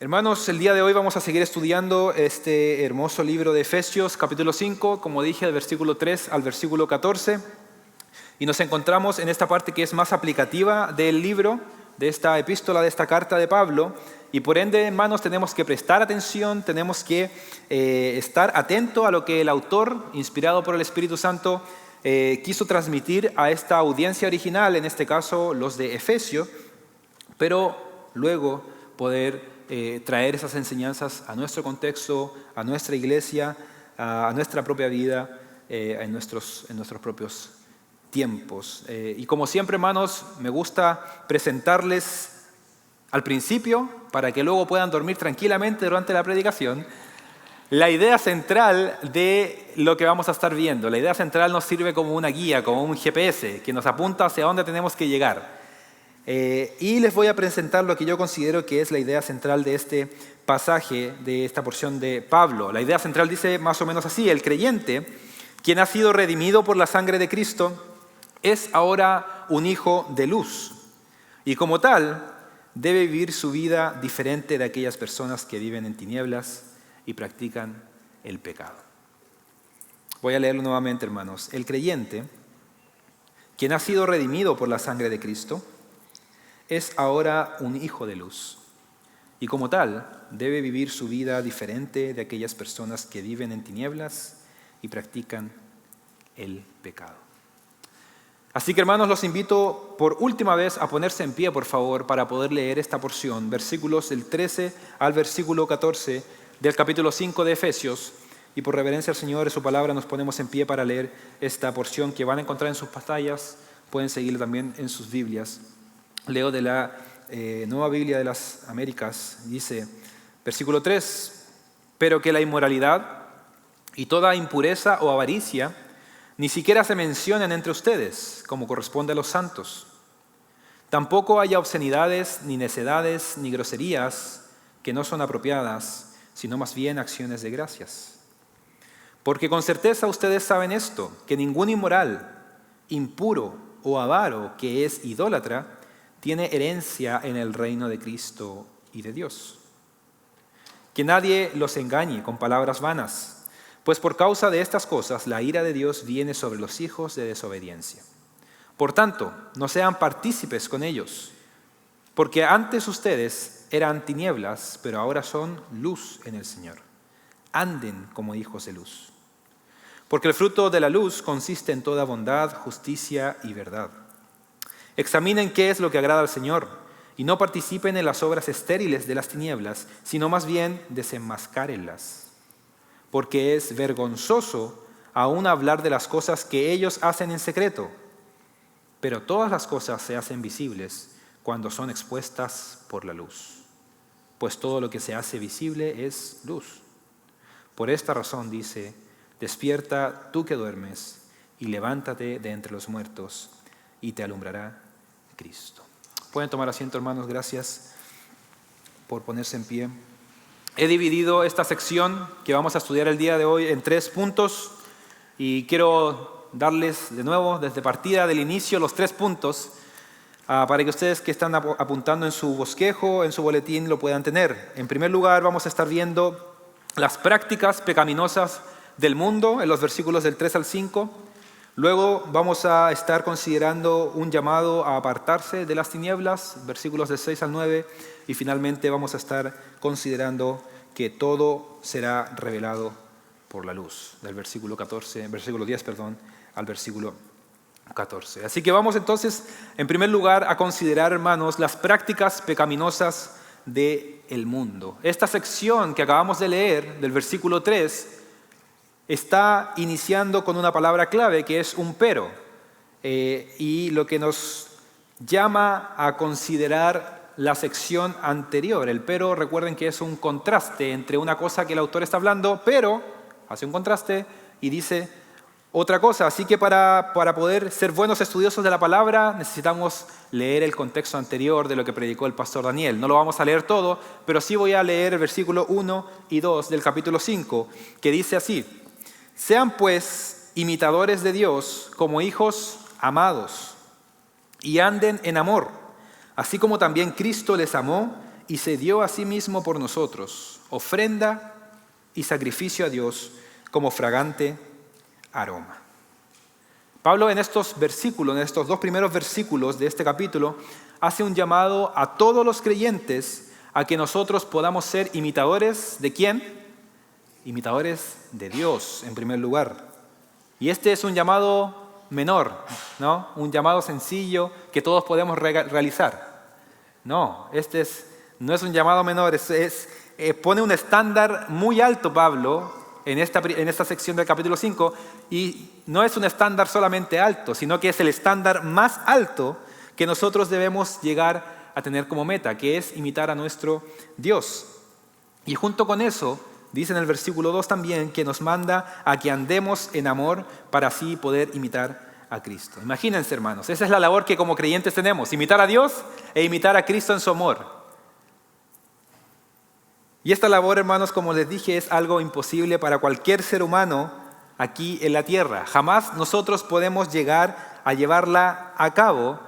Hermanos, el día de hoy vamos a seguir estudiando este hermoso libro de Efesios, capítulo 5, como dije, del versículo 3 al versículo 14. Y nos encontramos en esta parte que es más aplicativa del libro, de esta epístola, de esta carta de Pablo. Y por ende, hermanos, tenemos que prestar atención, tenemos que estar atento a lo que el autor, inspirado por el Espíritu Santo, quiso transmitir a esta audiencia original, en este caso los de Efesio, pero luego poder traer esas enseñanzas a nuestro contexto, a nuestra iglesia, a nuestra propia vida, en nuestros propios tiempos. Y como siempre, hermanos, me gusta presentarles al principio, para que luego puedan dormir tranquilamente durante la predicación, la idea central de lo que vamos a estar viendo. La idea central nos sirve como una guía, como un GPS, que nos apunta hacia dónde tenemos que llegar. Y les voy a presentar lo que yo considero que es la idea central de este pasaje, de esta porción de Pablo. La idea central dice más o menos así: el creyente, quien ha sido redimido por la sangre de Cristo, es ahora un hijo de luz. Y como tal, debe vivir su vida diferente de aquellas personas que viven en tinieblas y practican el pecado. Voy a leerlo nuevamente, hermanos. El creyente, quien ha sido redimido por la sangre de Cristo, es ahora un hijo de luz. Y como tal, debe vivir su vida diferente de aquellas personas que viven en tinieblas y practican el pecado. Así que, hermanos, los invito por última vez a ponerse en pie, por favor, para poder leer esta porción, versículos del 13 al versículo 14 del capítulo 5 de Efesios. Y por reverencia al Señor y su palabra nos ponemos en pie para leer esta porción que van a encontrar en sus pantallas. Pueden seguirlo también en sus Biblias. Leo de la Nueva Biblia de las Américas. Dice, versículo 3, pero que la inmoralidad y toda impureza o avaricia ni siquiera se mencionen entre ustedes, como corresponde a los santos. Tampoco haya obscenidades, ni necedades, ni groserías, que no son apropiadas, sino más bien acciones de gracias. Porque con certeza ustedes saben esto, que ningún inmoral, impuro o avaro que es idólatra, tiene herencia en el reino de Cristo y de Dios. Que nadie los engañe con palabras vanas, pues por causa de estas cosas la ira de Dios viene sobre los hijos de desobediencia. Por tanto, no sean partícipes con ellos, porque antes ustedes eran tinieblas, pero ahora son luz en el Señor. Anden como hijos de luz. Porque el fruto de la luz consiste en toda bondad, justicia y verdad. Examinen qué es lo que agrada al Señor y no participen en las obras estériles de las tinieblas, sino más bien desenmascárenlas. Porque es vergonzoso aún hablar de las cosas que ellos hacen en secreto, pero todas las cosas se hacen visibles cuando son expuestas por la luz. Pues todo lo que se hace visible es luz. Por esta razón dice, despierta tú que duermes y levántate de entre los muertos y te alumbrará Cristo. Pueden tomar asiento, hermanos, gracias por ponerse en pie. He dividido esta sección que vamos a estudiar el día de hoy en 3 puntos y quiero darles de nuevo, desde partida del inicio, los 3 puntos para que ustedes que están apuntando en su bosquejo, en su boletín, lo puedan tener. En primer lugar, vamos a estar viendo las prácticas pecaminosas del mundo en los versículos del 3 al 5. Luego vamos a estar considerando un llamado a apartarse de las tinieblas, versículos del 6 al 9, y finalmente vamos a estar considerando que todo será revelado por la luz, del versículo 10, al versículo 14. Así que vamos entonces, en primer lugar, a considerar, hermanos, las prácticas pecaminosas del mundo. Esta sección que acabamos de leer, del versículo 3, está iniciando con una palabra clave que es un pero, y lo que nos llama a considerar la sección anterior. El pero, recuerden que es un contraste entre una cosa que el autor está hablando, pero hace un contraste y dice otra cosa. Así que para poder ser buenos estudiosos de la palabra necesitamos leer el contexto anterior de lo que predicó el pastor Daniel. No lo vamos a leer todo, pero sí voy a leer el versículo 1 y 2 del capítulo 5, que dice así: sean pues imitadores de Dios como hijos amados y anden en amor, así como también Cristo les amó y se dio a sí mismo por nosotros, ofrenda y sacrificio a Dios como fragante aroma. Pablo en estos versículos, en estos 2 primeros versículos de este capítulo, hace un llamado a todos los creyentes a que nosotros podamos ser imitadores ¿de quién? Imitadores de Dios, en primer lugar. Y este es un llamado menor, ¿no? Un llamado sencillo que todos podemos realizar. No, no es un llamado menor, pone un estándar muy alto Pablo en esta sección del capítulo 5, y no es un estándar solamente alto, sino que es el estándar más alto que nosotros debemos llegar a tener como meta, que es imitar a nuestro Dios. Y junto con eso, dice en el versículo 2 también que nos manda a que andemos en amor para así poder imitar a Cristo. Imagínense, hermanos, esa es la labor que como creyentes tenemos, imitar a Dios e imitar a Cristo en su amor. Y esta labor, hermanos, como les dije, es algo imposible para cualquier ser humano aquí en la tierra. Jamás nosotros podemos llegar a llevarla a cabo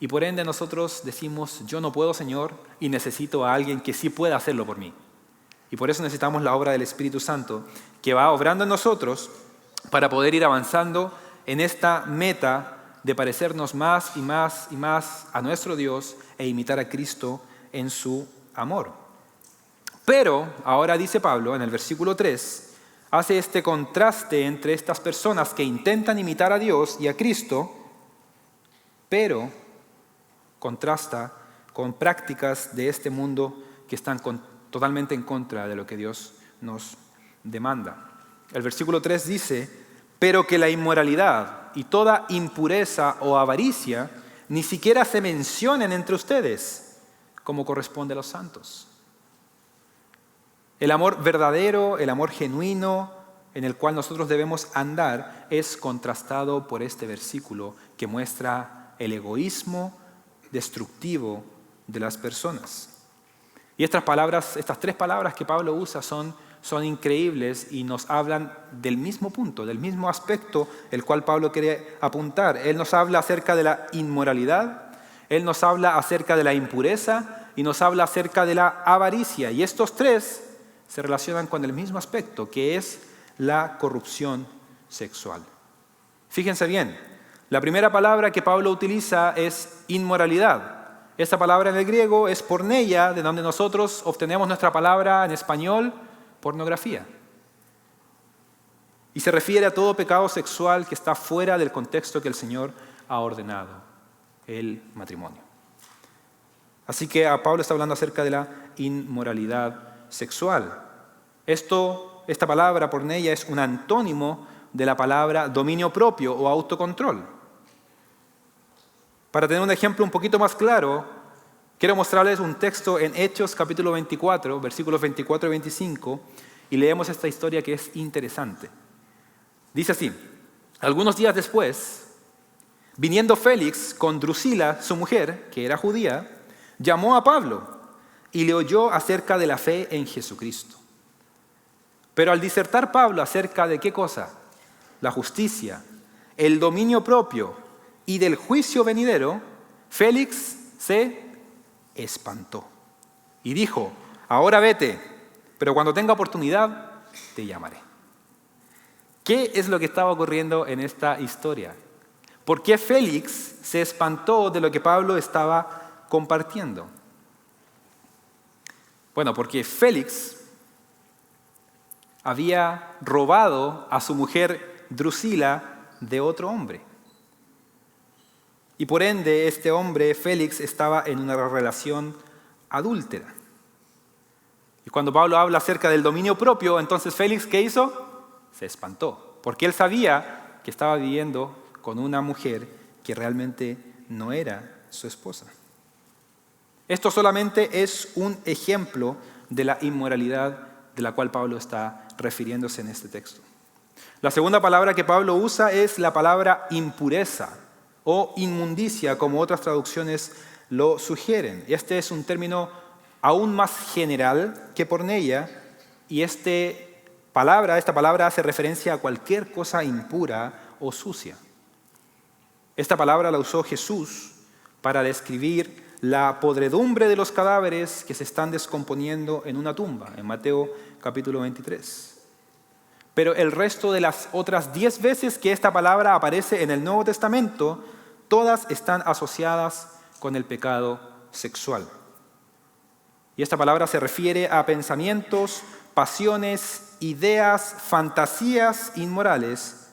y por ende nosotros decimos, yo no puedo, Señor, y necesito a alguien que sí pueda hacerlo por mí. Y por eso necesitamos la obra del Espíritu Santo que va obrando en nosotros para poder ir avanzando en esta meta de parecernos más y más y más a nuestro Dios e imitar a Cristo en su amor. Pero, ahora dice Pablo en el versículo 3, hace este contraste entre estas personas que intentan imitar a Dios y a Cristo, pero contrasta con prácticas de este mundo que están totalmente en contra de lo que Dios nos demanda. El versículo 3 dice, pero que la inmoralidad y toda impureza o avaricia ni siquiera se mencionen entre ustedes, como corresponde a los santos. El amor verdadero, el amor genuino en el cual nosotros debemos andar es contrastado por este versículo que muestra el egoísmo destructivo de las personas. Y estas 3 palabras que Pablo usa son increíbles y nos hablan del mismo punto, del mismo aspecto el cual Pablo quiere apuntar. Él nos habla acerca de la inmoralidad, él nos habla acerca de la impureza y nos habla acerca de la avaricia. Y estos 3 se relacionan con el mismo aspecto, que es la corrupción sexual. Fíjense bien, la primera palabra que Pablo utiliza es inmoralidad. Esta palabra en el griego es porneia, de donde nosotros obtenemos nuestra palabra en español, pornografía. Y se refiere a todo pecado sexual que está fuera del contexto que el Señor ha ordenado, el matrimonio. Así que Pablo está hablando acerca de la inmoralidad sexual. Esta palabra porneia es un antónimo de la palabra dominio propio o autocontrol. Para tener un ejemplo un poquito más claro, quiero mostrarles un texto en Hechos capítulo 24, versículos 24 y 25, y leemos esta historia que es interesante. Dice así, algunos días después, viniendo Félix con Drusila, su mujer, que era judía, llamó a Pablo y le oyó acerca de la fe en Jesucristo. Pero al disertar Pablo acerca de ¿qué cosa? La justicia, el dominio propio y del juicio venidero, Félix se espantó y dijo, ahora vete, pero cuando tenga oportunidad te llamaré. ¿Qué es lo que estaba ocurriendo en esta historia? ¿Por qué Félix se espantó de lo que Pablo estaba compartiendo? Bueno, porque Félix había robado a su mujer Drusila de otro hombre. Y por ende, este hombre, Félix, estaba en una relación adúltera. Y cuando Pablo habla acerca del dominio propio, entonces Félix, ¿qué hizo? Se espantó, porque él sabía que estaba viviendo con una mujer que realmente no era su esposa. Esto solamente es un ejemplo de la inmoralidad de la cual Pablo está refiriéndose en este texto. La segunda palabra que Pablo usa es la palabra impureza o inmundicia, como otras traducciones lo sugieren. Este es un término aún más general que porneia, y esta palabra hace referencia a cualquier cosa impura o sucia. Esta palabra la usó Jesús para describir la podredumbre de los cadáveres que se están descomponiendo en una tumba, en Mateo capítulo 23. Pero el resto de las otras 10 veces que esta palabra aparece en el Nuevo Testamento, todas están asociadas con el pecado sexual. Y esta palabra se refiere a pensamientos, pasiones, ideas, fantasías inmorales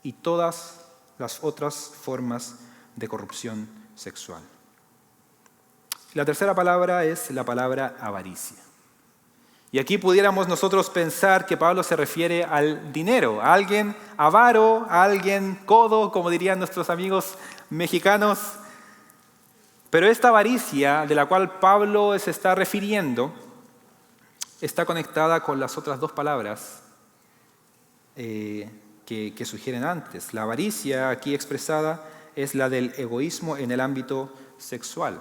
y todas las otras formas de corrupción sexual. La tercera palabra es la palabra avaricia. Y aquí pudiéramos nosotros pensar que Pablo se refiere al dinero, a alguien avaro, a alguien codo, como dirían nuestros amigos mexicanos. Pero esta avaricia de la cual Pablo se está refiriendo está conectada con las otras dos palabras que sugieren antes. La avaricia aquí expresada es la del egoísmo en el ámbito sexual.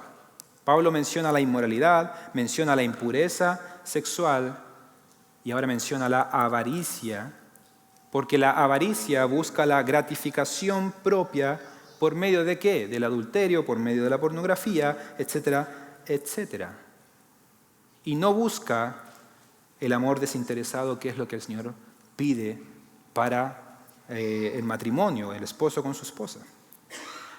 Pablo menciona la inmoralidad, menciona la impureza sexual y ahora menciona la avaricia, porque la avaricia busca la gratificación propia por medio de ¿qué? Del adulterio, por medio de la pornografía, etcétera, etcétera. Y no busca el amor desinteresado, que es lo que el Señor pide para el matrimonio, el esposo con su esposa.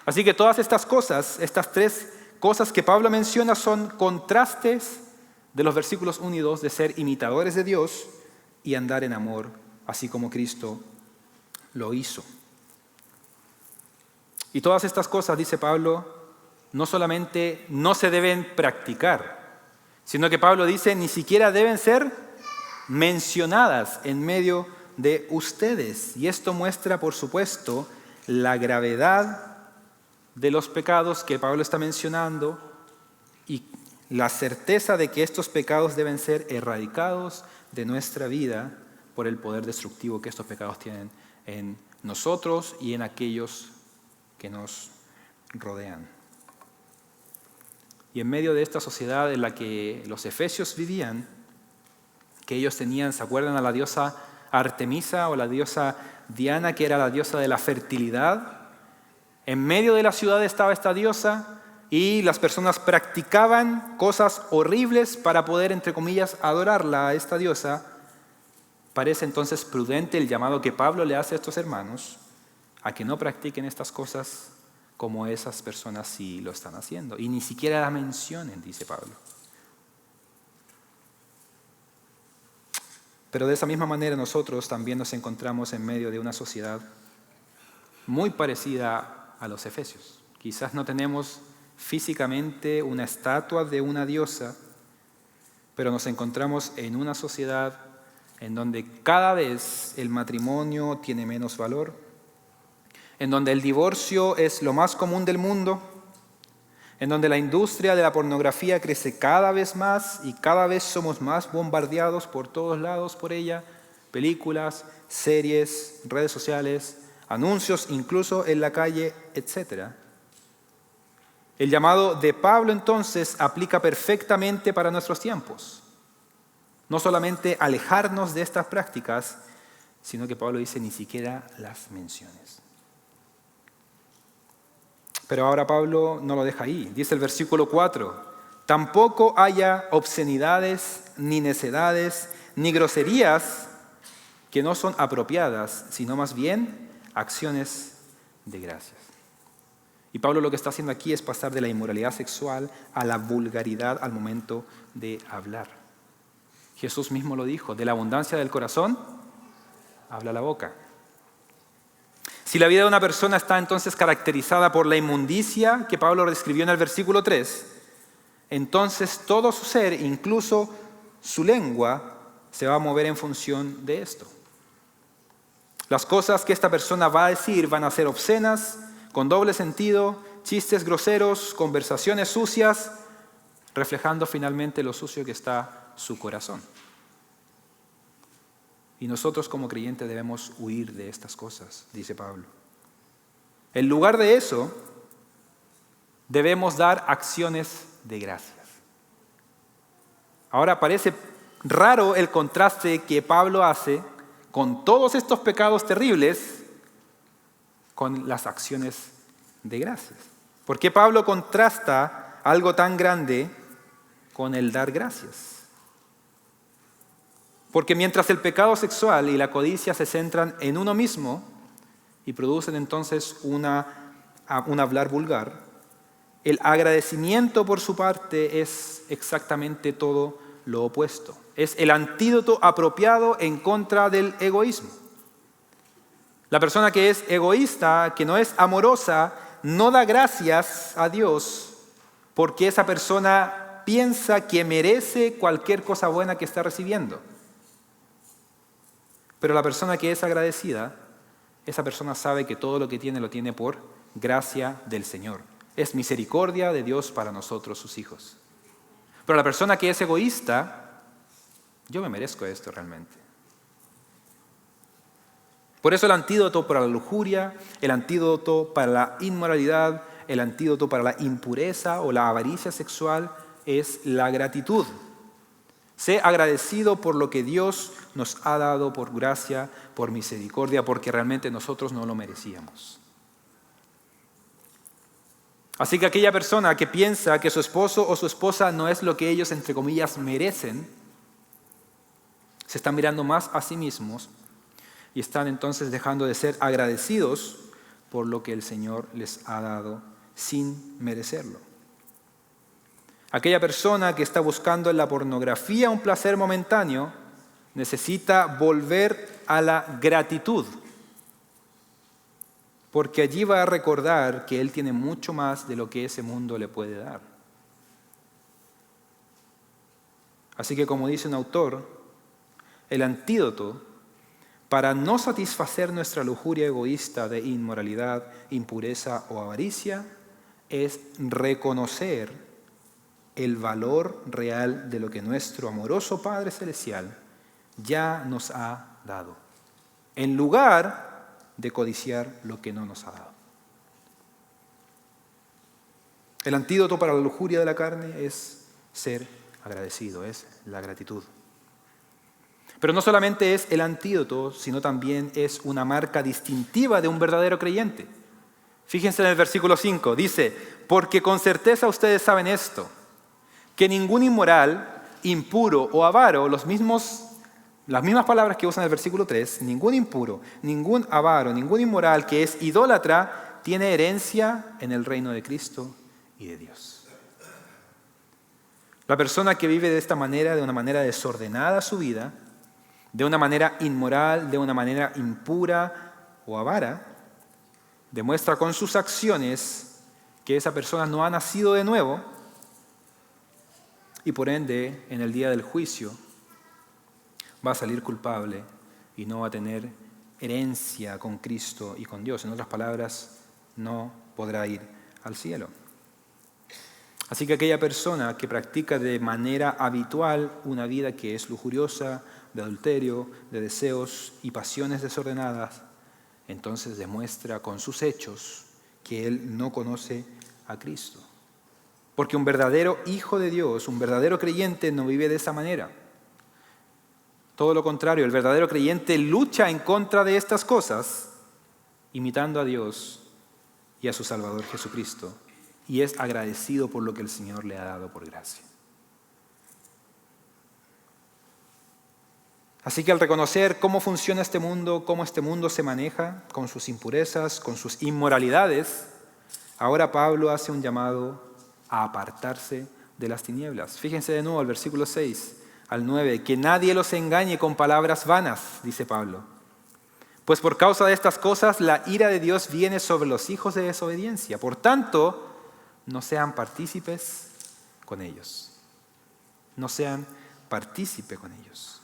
Así que todas estas cosas, estas tres cosas que Pablo menciona son contrastes de los versículos 1 y 2 de ser imitadores de Dios y andar en amor, así como Cristo lo hizo. Y todas estas cosas, dice Pablo, no solamente no se deben practicar, sino que Pablo dice ni siquiera deben ser mencionadas en medio de ustedes. Y esto muestra, por supuesto, la gravedad de los pecados que Pablo está mencionando y la certeza de que estos pecados deben ser erradicados de nuestra vida por el poder destructivo que estos pecados tienen en nosotros y en aquellos que nos rodean. Y en medio de esta sociedad en la que los efesios vivían, que ellos tenían, ¿se acuerdan a la diosa Artemisa o la diosa Diana, que era la diosa de la fertilidad? En medio de la ciudad estaba esta diosa y las personas practicaban cosas horribles para poder, entre comillas, adorarla a esta diosa. Parece entonces prudente el llamado que Pablo le hace a estos hermanos a que no practiquen estas cosas como esas personas sí lo están haciendo. Y ni siquiera la mencionen, dice Pablo. Pero de esa misma manera nosotros también nos encontramos en medio de una sociedad muy parecida a los efesios. Quizás no tenemos físicamente una estatua de una diosa, pero nos encontramos en una sociedad en donde cada vez el matrimonio tiene menos valor, en donde el divorcio es lo más común del mundo, en donde la industria de la pornografía crece cada vez más y cada vez somos más bombardeados por todos lados por ella, películas, series, redes sociales, anuncios incluso en la calle, etc. El llamado de Pablo entonces aplica perfectamente para nuestros tiempos. No solamente alejarnos de estas prácticas, sino que Pablo dice ni siquiera las menciones. Pero ahora Pablo no lo deja ahí. Dice el versículo 4, tampoco haya obscenidades, ni necedades, ni groserías que no son apropiadas, sino más bien acciones de gracias. Y Pablo lo que está haciendo aquí es pasar de la inmoralidad sexual a la vulgaridad al momento de hablar. Jesús mismo lo dijo, de la abundancia del corazón habla la boca. Si la vida de una persona está entonces caracterizada por la inmundicia que Pablo describió en el versículo 3, entonces todo su ser, incluso su lengua, se va a mover en función de esto. Las cosas que esta persona va a decir van a ser obscenas, con doble sentido, chistes groseros, conversaciones sucias, reflejando finalmente lo sucio que está su corazón. Y nosotros como creyentes debemos huir de estas cosas, dice Pablo. En lugar de eso, debemos dar acciones de gracias. Ahora parece raro el contraste que Pablo hace con todos estos pecados terribles con las acciones de gracias. ¿Por qué Pablo contrasta algo tan grande con el dar gracias. Porque mientras el pecado sexual y la codicia se centran en uno mismo y producen entonces un hablar vulgar, el agradecimiento por su parte es exactamente todo lo opuesto. Es el antídoto apropiado en contra del egoísmo. La persona que es egoísta, que no es amorosa, no da gracias a Dios porque esa persona piensa que merece cualquier cosa buena que está recibiendo. Pero la persona que es agradecida, esa persona sabe que todo lo que tiene lo tiene por gracia del Señor. Es misericordia de Dios para nosotros, sus hijos. Pero la persona que es egoísta, yo me merezco esto realmente. Por eso el antídoto para la lujuria, el antídoto para la inmoralidad, el antídoto para la impureza o la avaricia sexual es la gratitud. Sé agradecido por lo que Dios nos ha dado por gracia, por misericordia, porque realmente nosotros no lo merecíamos. Así que aquella persona que piensa que su esposo o su esposa no es lo que ellos, entre comillas, merecen, se están mirando más a sí mismos y están entonces dejando de ser agradecidos por lo que el Señor les ha dado sin merecerlo. Aquella persona que está buscando en la pornografía un placer momentáneo necesita volver a la gratitud, porque allí va a recordar que él tiene mucho más de lo que ese mundo le puede dar. Así que, como dice un autor, el antídoto para no satisfacer nuestra lujuria egoísta de inmoralidad, impureza o avaricia es reconocer el valor real de lo que nuestro amoroso Padre Celestial ya nos ha dado, en lugar de codiciar lo que no nos ha dado. El antídoto para la lujuria de la carne es ser agradecido, es la gratitud. Pero no solamente es el antídoto, sino también es una marca distintiva de un verdadero creyente. Fíjense en el versículo 5, dice, porque con certeza ustedes saben esto, que ningún inmoral, impuro o avaro, las mismas palabras que usan en el versículo 3, ningún impuro, ningún avaro, ningún inmoral que es idólatra, tiene herencia en el reino de Cristo y de Dios. La persona que vive de esta manera, de una manera desordenada su vida, de una manera inmoral, de una manera impura o avara, demuestra con sus acciones que esa persona no ha nacido de nuevo y por ende en el día del juicio va a salir culpable y no va a tener herencia con Cristo y con Dios. En otras palabras, no podrá ir al cielo. Así que aquella persona que practica de manera habitual una vida que es lujuriosa, de adulterio, de deseos y pasiones desordenadas, entonces demuestra con sus hechos que él no conoce a Cristo. Porque un verdadero hijo de Dios, un verdadero creyente no vive de esa manera. Todo lo contrario, el verdadero creyente lucha en contra de estas cosas, imitando a Dios y a su Salvador Jesucristo, y es agradecido por lo que el Señor le ha dado por gracia. Así que al reconocer cómo funciona este mundo, cómo este mundo se maneja, con sus impurezas, con sus inmoralidades, ahora Pablo hace un llamado a apartarse de las tinieblas. Fíjense de nuevo al versículo 6 al 9, que nadie los engañe con palabras vanas, dice Pablo. Pues por causa de estas cosas la ira de Dios viene sobre los hijos de desobediencia. Por tanto, no sean partícipes con ellos. No sean partícipe con ellos.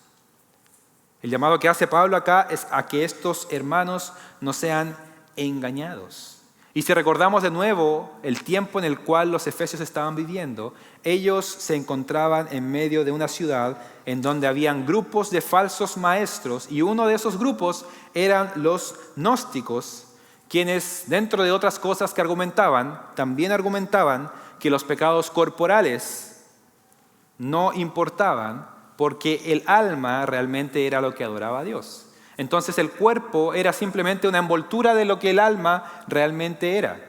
El llamado que hace Pablo acá es a que estos hermanos no sean engañados. Y si recordamos de nuevo el tiempo en el cual los efesios estaban viviendo, ellos se encontraban en medio de una ciudad en donde habían grupos de falsos maestros y uno de esos grupos eran los gnósticos, quienes dentro de otras cosas que argumentaban, también argumentaban que los pecados corporales no importaban porque el alma realmente era lo que adoraba a Dios. Entonces el cuerpo era simplemente una envoltura de lo que el alma realmente era.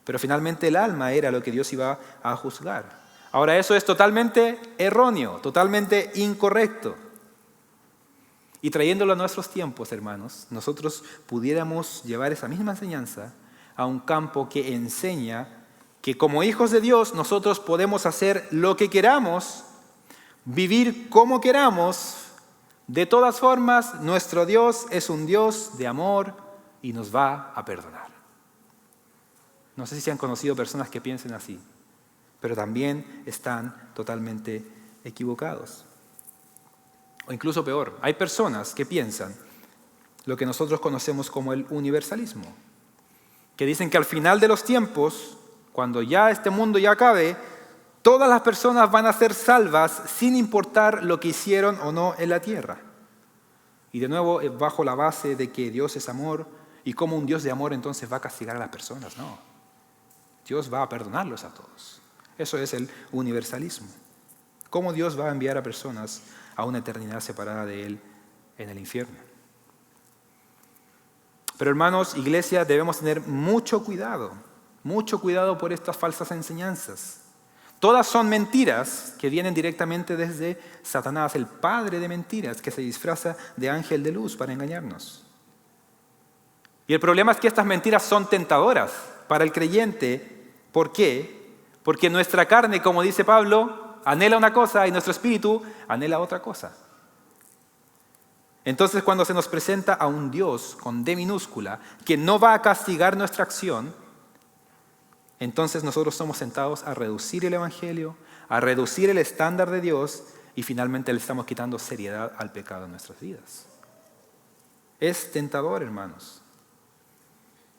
pero finalmente el alma era lo que Dios iba a juzgar. Ahora, eso es totalmente erróneo, totalmente incorrecto. Y trayéndolo a nuestros tiempos, hermanos, nosotros pudiéramos llevar esa misma enseñanza a un campo que enseña que como hijos de Dios nosotros podemos hacer lo que queramos, vivir como queramos. De todas formas, nuestro Dios es un Dios de amor y nos va a perdonar. No sé si se han conocido personas que piensen así, pero también están totalmente equivocados. O incluso peor, hay personas que piensan lo que nosotros conocemos como el universalismo, que dicen que al final de los tiempos, cuando ya este mundo ya acabe, todas las personas van a ser salvas sin importar lo que hicieron o no en la tierra. Y de nuevo, bajo la base de que Dios es amor, y como un Dios de amor entonces va a castigar a las personas. No, Dios va a perdonarlos a todos. Eso es el universalismo. ¿Cómo Dios va a enviar a personas a una eternidad separada de Él en el infierno? Pero hermanos, iglesia, debemos tener mucho cuidado por estas falsas enseñanzas. Todas son mentiras que vienen directamente desde Satanás, el padre de mentiras, que se disfraza de ángel de luz para engañarnos. Y el problema es que estas mentiras son tentadoras para el creyente. ¿Por qué? Porque nuestra carne, como dice Pablo, anhela una cosa y nuestro espíritu anhela otra cosa. Entonces, cuando se nos presenta a un Dios con D minúscula que no va a castigar nuestra acción, entonces nosotros somos tentados a reducir el Evangelio, a reducir el estándar de Dios y finalmente le estamos quitando seriedad al pecado en nuestras vidas. Es tentador, hermanos.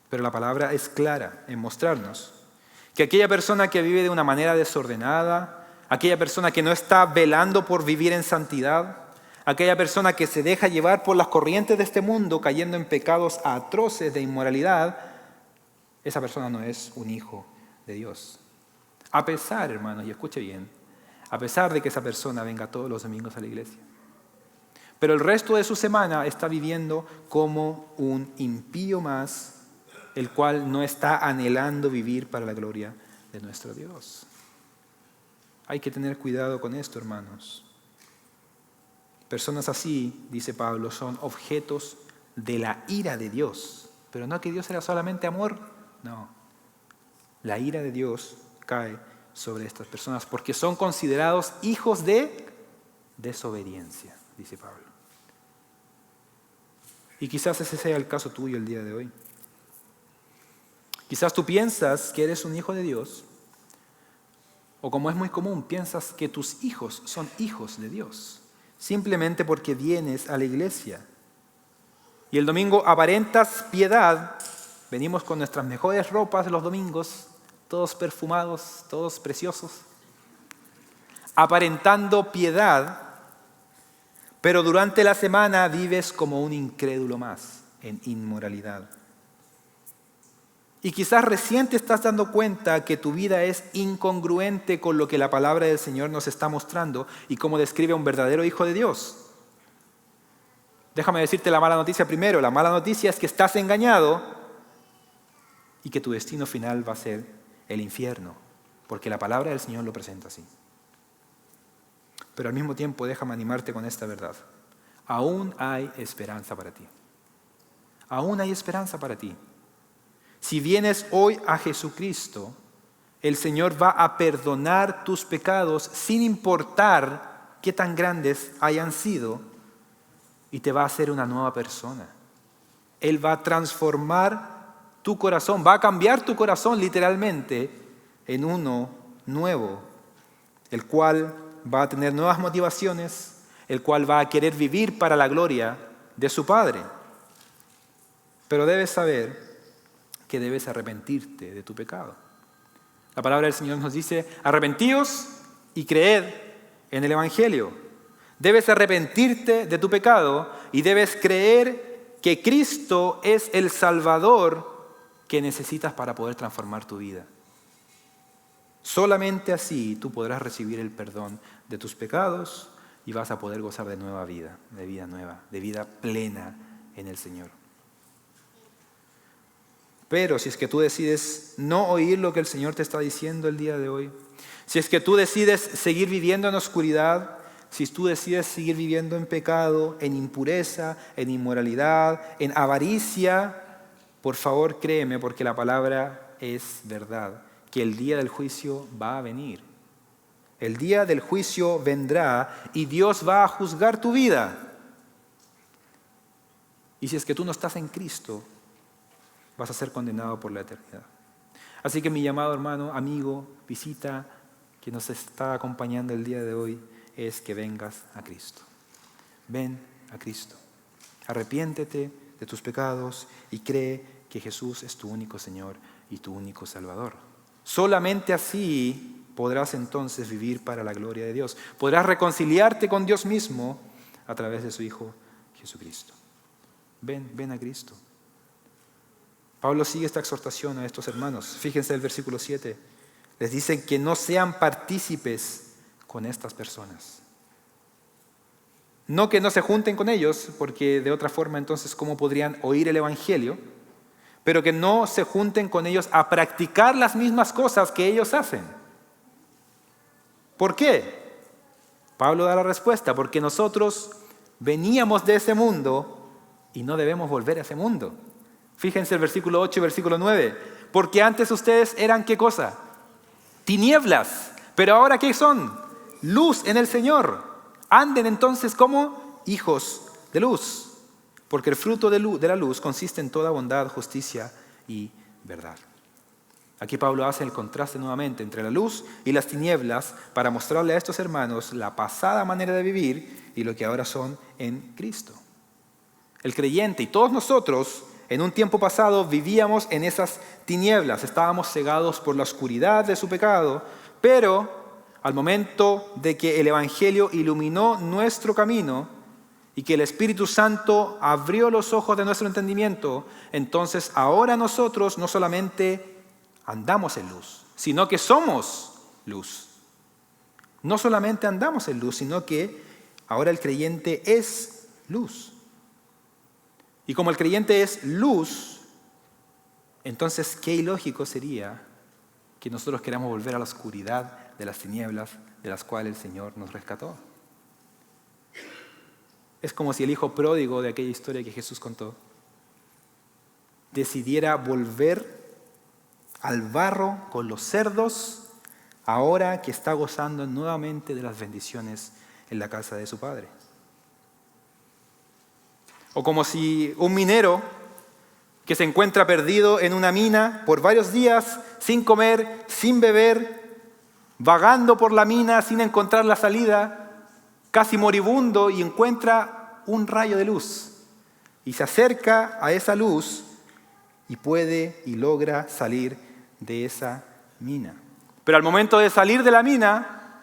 Pero la palabra es clara en mostrarnos que aquella persona que vive de una manera desordenada, aquella persona que no está velando por vivir en santidad, aquella persona que se deja llevar por las corrientes de este mundo cayendo en pecados atroces de inmoralidad, esa persona no es un hijo de Dios. A pesar, hermanos, y escuche bien, a pesar de que esa persona venga todos los domingos a la iglesia. Pero el resto de su semana está viviendo como un impío más, el cual no está anhelando vivir para la gloria de nuestro Dios. Hay que tener cuidado con esto, hermanos. Personas así, dice Pablo, son objetos de la ira de Dios. Pero no que Dios era solamente amor, no. La ira de Dios cae sobre estas personas porque son considerados hijos de desobediencia, dice Pablo. Y quizás ese sea el caso tuyo el día de hoy. Quizás tú piensas que eres un hijo de Dios, o como es muy común, piensas que tus hijos son hijos de Dios, simplemente porque vienes a la iglesia. Y el domingo aparentas piedad, venimos con nuestras mejores ropas los domingos, todos perfumados, todos preciosos, aparentando piedad, pero durante la semana vives como un incrédulo más en inmoralidad. Y quizás recién te estás dando cuenta que tu vida es incongruente con lo que la palabra del Señor nos está mostrando y cómo describe a un verdadero hijo de Dios. Déjame decirte la mala noticia primero. La mala noticia es que estás engañado y que tu destino final va a ser el infierno, porque la palabra del Señor lo presenta así. Pero al mismo tiempo déjame animarte con esta verdad. Aún hay esperanza para ti. Aún hay esperanza para ti. Si vienes hoy a Jesucristo, el Señor va a perdonar tus pecados sin importar qué tan grandes hayan sido y te va a hacer una nueva persona. Él va a transformar tu corazón, va a cambiar tu corazón literalmente en uno nuevo, el cual va a tener nuevas motivaciones, el cual va a querer vivir para la gloria de su Padre. Pero debes saber que debes arrepentirte de tu pecado. La palabra del Señor nos dice, arrepentíos y creed en el Evangelio. Debes arrepentirte de tu pecado y debes creer que Cristo es el Salvador que necesitas para poder transformar tu vida. Solamente así tú podrás recibir el perdón de tus pecados y vas a poder gozar de nueva vida, de vida nueva, de vida plena en el Señor. Pero si es que tú decides no oír lo que el Señor te está diciendo el día de hoy, si es que tú decides seguir viviendo en oscuridad, si tú decides seguir viviendo en pecado, en impureza, en inmoralidad, en avaricia, por favor créeme, porque la palabra es verdad, que el día del juicio va a venir. El día del juicio vendrá y Dios va a juzgar tu vida. Y si es que tú no estás en Cristo, vas a ser condenado por la eternidad. Así que mi llamado hermano, amigo, visita que nos está acompañando el día de hoy es que vengas a Cristo. Ven a Cristo. Arrepiéntete de tus pecados y cree que Jesús es tu único Señor y tu único Salvador. Solamente así podrás entonces vivir para la gloria de Dios. Podrás reconciliarte con Dios mismo a través de su Hijo Jesucristo. Ven a Cristo. Pablo sigue esta exhortación a estos hermanos. Fíjense el versículo 7. Les dicen que no sean partícipes con estas personas. No que no se junten con ellos, porque de otra forma entonces ¿cómo podrían oír el Evangelio? Pero que no se junten con ellos a practicar las mismas cosas que ellos hacen. ¿Por qué? Pablo da la respuesta, porque nosotros veníamos de ese mundo y no debemos volver a ese mundo. Fíjense el versículo 8 y versículo 9. Porque antes ustedes eran ¿qué cosa? Tinieblas. Pero ahora ¿qué son? Luz en el Señor. Anden entonces como hijos de luz. Porque el fruto de la luz consiste en toda bondad, justicia y verdad. Aquí Pablo hace el contraste nuevamente entre la luz y las tinieblas para mostrarle a estos hermanos la pasada manera de vivir y lo que ahora son en Cristo. El creyente y todos nosotros en un tiempo pasado vivíamos en esas tinieblas, estábamos cegados por la oscuridad de su pecado, pero al momento de que el Evangelio iluminó nuestro camino y que el Espíritu Santo abrió los ojos de nuestro entendimiento, entonces ahora nosotros no solamente andamos en luz, sino que somos luz. No solamente andamos en luz, sino que ahora el creyente es luz. Y como el creyente es luz, entonces qué ilógico sería que nosotros queramos volver a la oscuridad de las tinieblas de las cuales el Señor nos rescató. Es como si el hijo pródigo de aquella historia que Jesús contó decidiera volver al barro con los cerdos ahora que está gozando nuevamente de las bendiciones en la casa de su padre. O como si un minero que se encuentra perdido en una mina por varios días, sin comer, sin beber, vagando por la mina sin encontrar la salida, casi moribundo, y encuentra un rayo de luz. Y se acerca a esa luz y puede y logra salir de esa mina. Pero al momento de salir de la mina,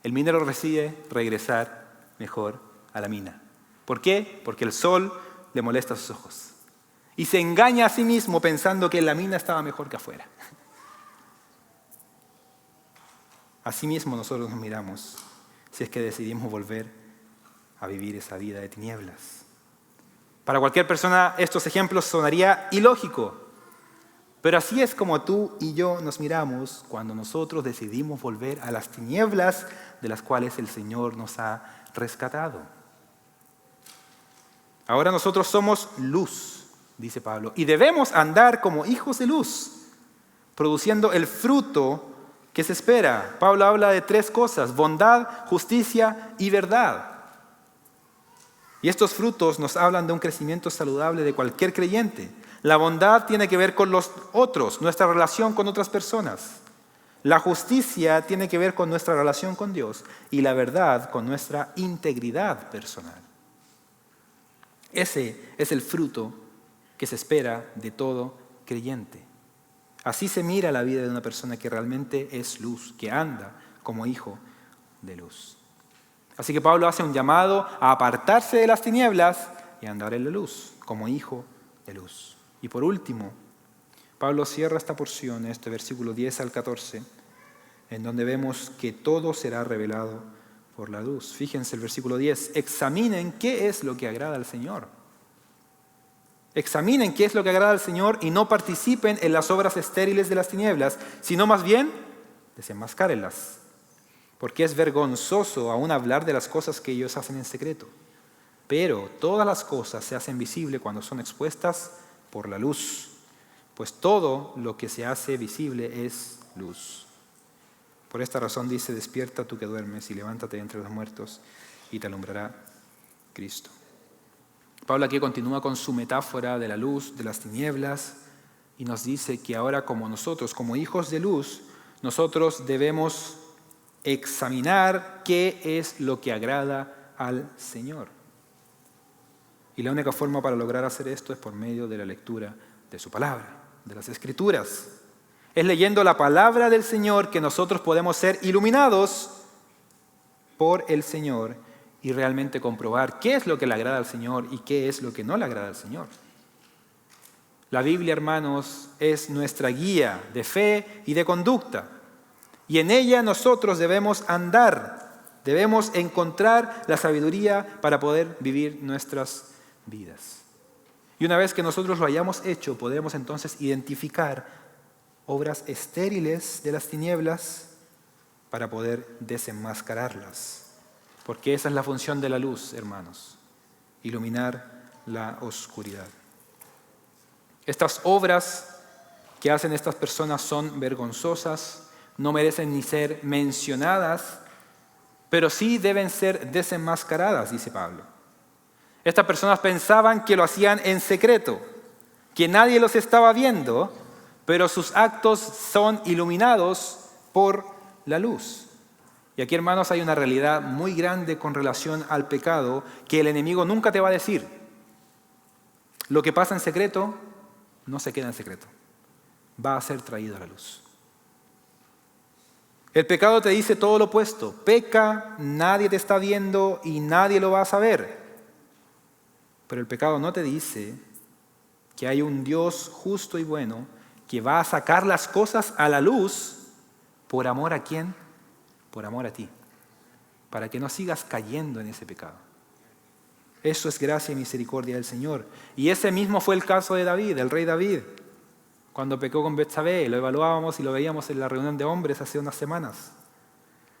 el minero decide regresar mejor a la mina. ¿Por qué? Porque el sol le molesta sus ojos. Y se engaña a sí mismo pensando que en la mina estaba mejor que afuera. Así mismo nosotros nos miramos si es que decidimos volver a vivir esa vida de tinieblas. Para cualquier persona estos ejemplos sonaría ilógico, pero así es como tú y yo nos miramos cuando nosotros decidimos volver a las tinieblas de las cuales el Señor nos ha rescatado. Ahora nosotros somos luz, dice Pablo, y debemos andar como hijos de luz, produciendo el fruto que se espera. Pablo habla de 3 cosas: bondad, justicia y verdad. Y estos frutos nos hablan de un crecimiento saludable de cualquier creyente. La bondad tiene que ver con los otros, nuestra relación con otras personas. La justicia tiene que ver con nuestra relación con Dios y la verdad con nuestra integridad personal. Ese es el fruto que se espera de todo creyente. Así se mira la vida de una persona que realmente es luz, que anda como hijo de luz. Así que Pablo hace un llamado a apartarse de las tinieblas y a andar en la luz, como hijo de luz. Y por último, Pablo cierra esta porción, este versículo 10 al 14, en donde vemos que todo será revelado por la luz. Fíjense el versículo 10, examinen qué es lo que agrada al Señor. Examinen qué es lo que agrada al Señor y no participen en las obras estériles de las tinieblas, sino más bien desenmascárenlas. Porque es vergonzoso aún hablar de las cosas que ellos hacen en secreto. Pero todas las cosas se hacen visibles cuando son expuestas por la luz. Pues todo lo que se hace visible es luz. Por esta razón dice: despierta tú que duermes y levántate de entre los muertos y te alumbrará Cristo. Pablo aquí continúa con su metáfora de la luz, de las tinieblas, y nos dice que ahora como nosotros, como hijos de luz, nosotros debemos examinar qué es lo que agrada al Señor. Y la única forma para lograr hacer esto es por medio de la lectura de su palabra, de las Escrituras. Es leyendo la palabra del Señor que nosotros podemos ser iluminados por el Señor y realmente comprobar qué es lo que le agrada al Señor y qué es lo que no le agrada al Señor. La Biblia, hermanos, es nuestra guía de fe y de conducta. Y en ella nosotros debemos andar, debemos encontrar la sabiduría para poder vivir nuestras vidas. Y una vez que nosotros lo hayamos hecho, podemos entonces identificar obras estériles de las tinieblas para poder desenmascararlas. Porque esa es la función de la luz, hermanos, iluminar la oscuridad. Estas obras que hacen estas personas son vergonzosas, no merecen ni ser mencionadas, pero sí deben ser desenmascaradas, dice Pablo. Estas personas pensaban que lo hacían en secreto, que nadie los estaba viendo, pero sus actos son iluminados por la luz. Y aquí, hermanos, hay una realidad muy grande con relación al pecado que el enemigo nunca te va a decir. Lo que pasa en secreto no se queda en secreto, va a ser traído a la luz. El pecado te dice todo lo opuesto: peca, nadie te está viendo y nadie lo va a saber. Pero el pecado no te dice que hay un Dios justo y bueno que va a sacar las cosas a la luz. ¿Por amor a quién? Por amor a ti, para que no sigas cayendo en ese pecado. Eso es gracia y misericordia del Señor. Y ese mismo fue el caso de David, el rey David, cuando pecó con Betsabé. Lo evaluábamos y lo veíamos en la reunión de hombres hace unas semanas.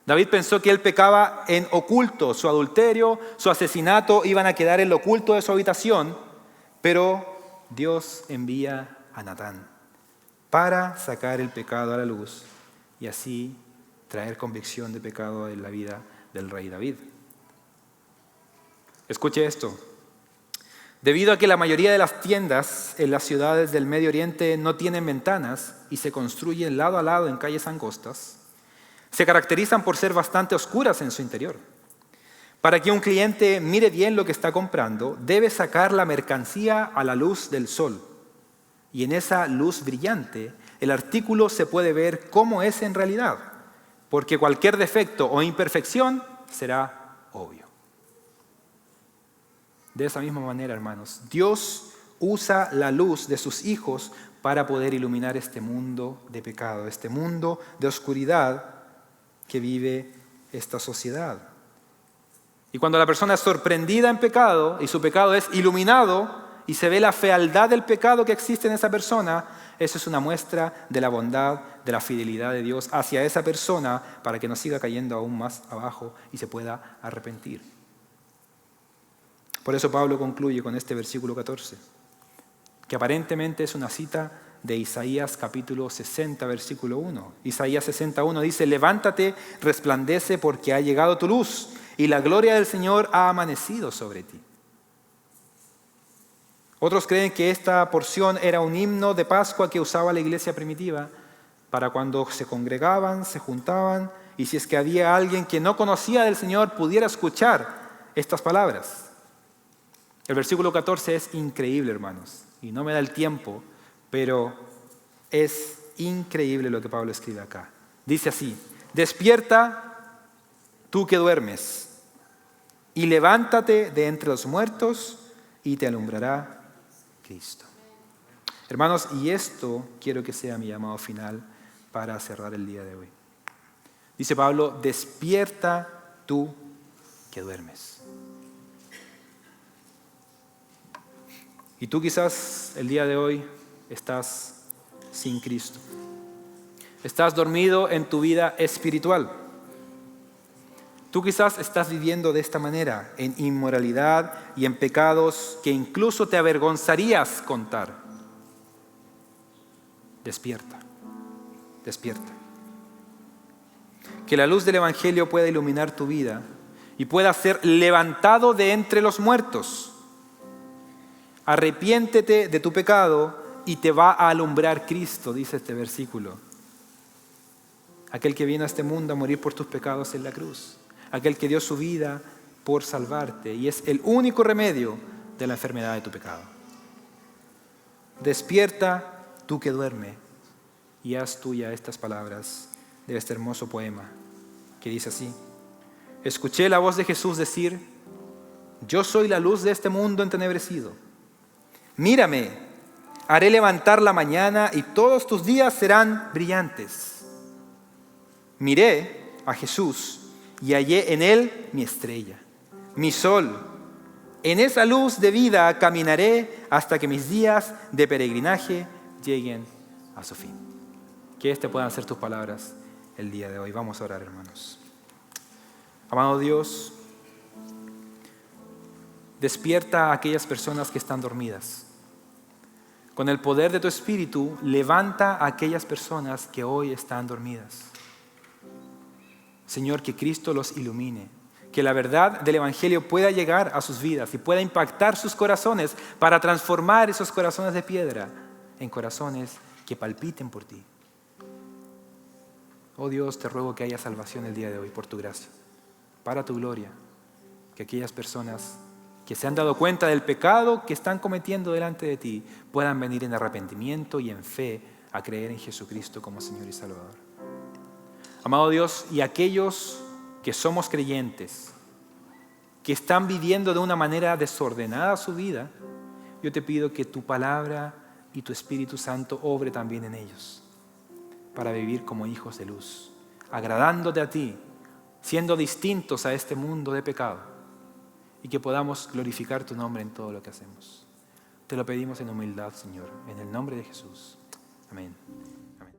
David pensó que él pecaba en oculto. Su adulterio, su asesinato iban a quedar en lo oculto de su habitación, pero Dios envía a Natán para sacar el pecado a la luz y así traer convicción de pecado en la vida del rey David. Escuche esto. Debido a que la mayoría de las tiendas en las ciudades del Medio Oriente no tienen ventanas y se construyen lado a lado en calles angostas, se caracterizan por ser bastante oscuras en su interior. Para que un cliente mire bien lo que está comprando, debe sacar la mercancía a la luz del sol. Y en esa luz brillante, el artículo se puede ver cómo es en realidad, porque cualquier defecto o imperfección será obvio. De esa misma manera, hermanos, Dios usa la luz de sus hijos para poder iluminar este mundo de pecado, este mundo de oscuridad que vive esta sociedad. Y cuando la persona es sorprendida en pecado y su pecado es iluminado y se ve la fealdad del pecado que existe en esa persona, eso es una muestra de la bondad, de la fidelidad de Dios hacia esa persona para que no siga cayendo aún más abajo y se pueda arrepentir. Por eso Pablo concluye con este versículo 14, que aparentemente es una cita de Isaías capítulo 60, versículo 1. Isaías 61 dice: levántate, resplandece, porque ha llegado tu luz y la gloria del Señor ha amanecido sobre ti. Otros creen que esta porción era un himno de Pascua que usaba la iglesia primitiva para cuando se congregaban, se juntaban, y si es que había alguien que no conocía del Señor, pudiera escuchar estas palabras. El versículo 14 es increíble, hermanos, y no me da el tiempo, pero es increíble lo que Pablo escribe acá. Dice así: despierta tú que duermes, y levántate de entre los muertos, y te alumbrará Cristo. Hermanos, y esto quiero que sea mi llamado final para cerrar el día de hoy. Dice Pablo: despierta tú que duermes. Y tú quizás el día de hoy estás sin Cristo. Estás dormido en tu vida espiritual. Tú quizás estás viviendo de esta manera, en inmoralidad y en pecados que incluso te avergonzarías contar. Despierta, despierta. Que la luz del Evangelio pueda iluminar tu vida y pueda ser levantado de entre los muertos. Arrepiéntete de tu pecado y te va a alumbrar Cristo, dice este versículo. Aquel que vino a este mundo a morir por tus pecados en la cruz. Aquel que dio su vida por salvarte y es el único remedio de la enfermedad de tu pecado. Despierta tú que duerme y haz tuya estas palabras de este hermoso poema que dice así: escuché la voz de Jesús decir: yo soy la luz de este mundo entenebrecido. Mírame, haré levantar la mañana y todos tus días serán brillantes. Miré a Jesús y hallé en él mi estrella, mi sol. En esa luz de vida caminaré hasta que mis días de peregrinaje lleguen a su fin. Que puedan ser tus palabras el día de hoy. Vamos a orar, hermanos. Amado Dios, despierta a aquellas personas que están dormidas. Con el poder de tu Espíritu, levanta a aquellas personas que hoy están dormidas. Señor, que Cristo los ilumine, que la verdad del Evangelio pueda llegar a sus vidas y pueda impactar sus corazones para transformar esos corazones de piedra en corazones que palpiten por ti. Oh Dios, te ruego que haya salvación el día de hoy por tu gracia, para tu gloria, que aquellas personas que se han dado cuenta del pecado que están cometiendo delante de ti puedan venir en arrepentimiento y en fe a creer en Jesucristo como Señor y Salvador. Amado Dios, y aquellos que somos creyentes, que están viviendo de una manera desordenada su vida, yo te pido que tu palabra y tu Espíritu Santo obre también en ellos, para vivir como hijos de luz, agradándote a ti, siendo distintos a este mundo de pecado, y que podamos glorificar tu nombre en todo lo que hacemos. Te lo pedimos en humildad, Señor, en el nombre de Jesús. Amén.